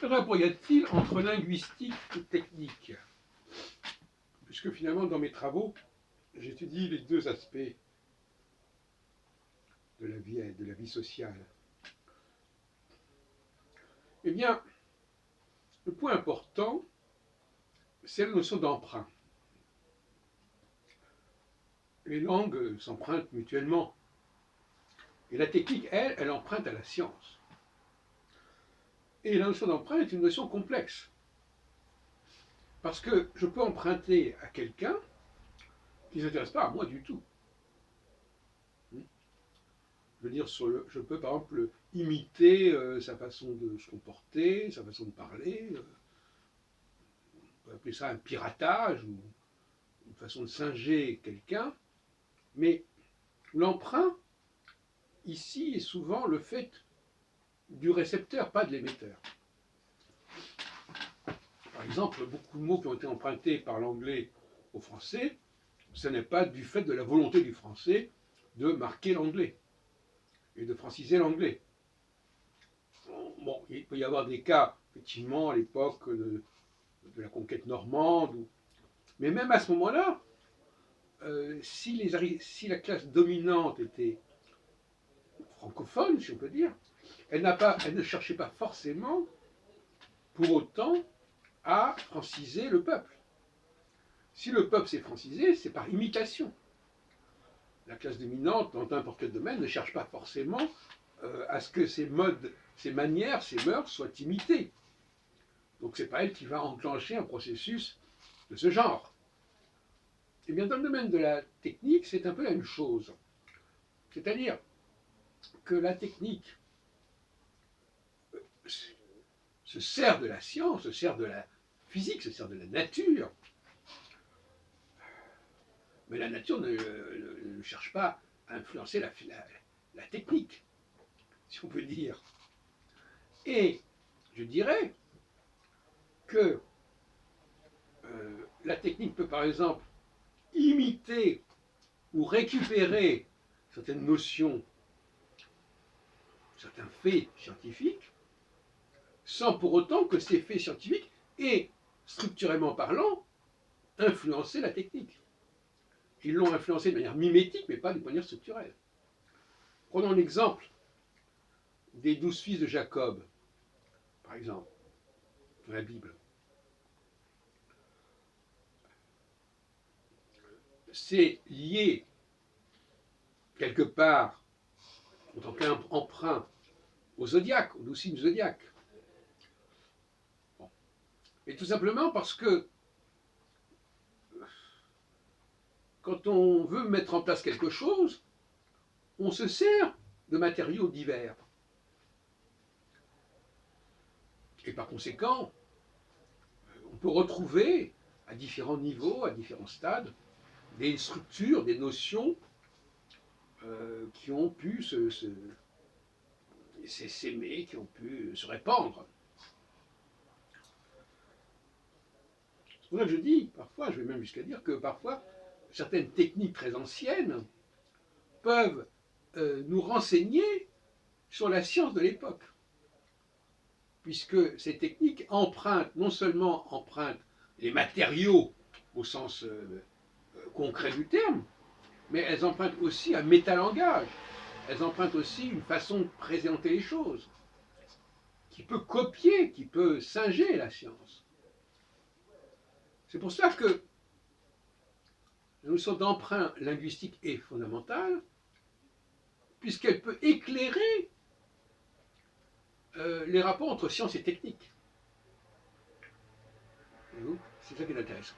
Quel rapport y a-t-il entre linguistique et technique? Puisque finalement, dans mes travaux, j'étudie les deux aspects de la vie sociale. Eh bien, le point important, c'est la notion d'emprunt. Les langues s'empruntent mutuellement. Et la technique, elle emprunte à la science. Et la notion d'emprunt est une notion complexe. Parce que je peux emprunter à quelqu'un qui ne s'intéresse pas à moi du tout. Je veux dire, je peux par exemple imiter sa façon de se comporter, sa façon de parler. On peut appeler ça un piratage ou une façon de singer quelqu'un. Mais l'emprunt, ici, est souvent le fait du récepteur, pas de l'émetteur. Par exemple, beaucoup de mots qui ont été empruntés par l'anglais au français, ce n'est pas du fait de la volonté du français de marquer l'anglais et de franciser l'anglais. Bon, il peut y avoir des cas, effectivement, à l'époque de la conquête normande, mais même à ce moment-là, si la classe dominante était francophone, si on peut dire, elle ne cherchait pas forcément, pour autant, à franciser le peuple. Si le peuple s'est francisé, c'est par imitation. La classe dominante, dans n'importe quel domaine, ne cherche pas forcément à ce que ses modes, ses manières, ses mœurs soient imitées. Donc c'est pas elle qui va enclencher un processus de ce genre. Eh bien, dans le domaine de la technique, c'est un peu la même chose. C'est-à-dire que la technique se sert de la science, se sert de la physique, se sert de la nature. Mais la nature ne cherche pas à influencer la technique, si on peut dire. Et je dirais que la technique peut par exemple imiter ou récupérer certaines notions, certains faits scientifiques, sans pour autant que ces faits scientifiques aient, structurellement parlant, influencé la technique. Ils l'ont influencé de manière mimétique, mais pas de manière structurelle. Prenons l'exemple des 12 fils de Jacob, par exemple, dans la Bible. C'est lié quelque part, en tant qu'emprunt, au zodiaque, au 12 signes du zodiaque. Bon. Et tout simplement parce que quand on veut mettre en place quelque chose, on se sert de matériaux divers. Et par conséquent, on peut retrouver à différents niveaux, à différents stades, des structures, des notions qui ont pu s'aimer, qui ont pu se répandre. C'est pour ça que je dis, parfois, je vais même jusqu'à dire que parfois, certaines techniques très anciennes peuvent nous renseigner sur la science de l'époque. Puisque ces techniques empruntent, non seulement empruntent les matériaux au sens concret du terme, mais elles empruntent aussi un métalangage. Elles empruntent aussi une façon de présenter les choses, qui peut copier, qui peut singer la science. C'est pour cela que la notion d'emprunt linguistique est fondamentale, puisqu'elle peut éclairer les rapports entre science et technique. C'est ça qui est intéressant.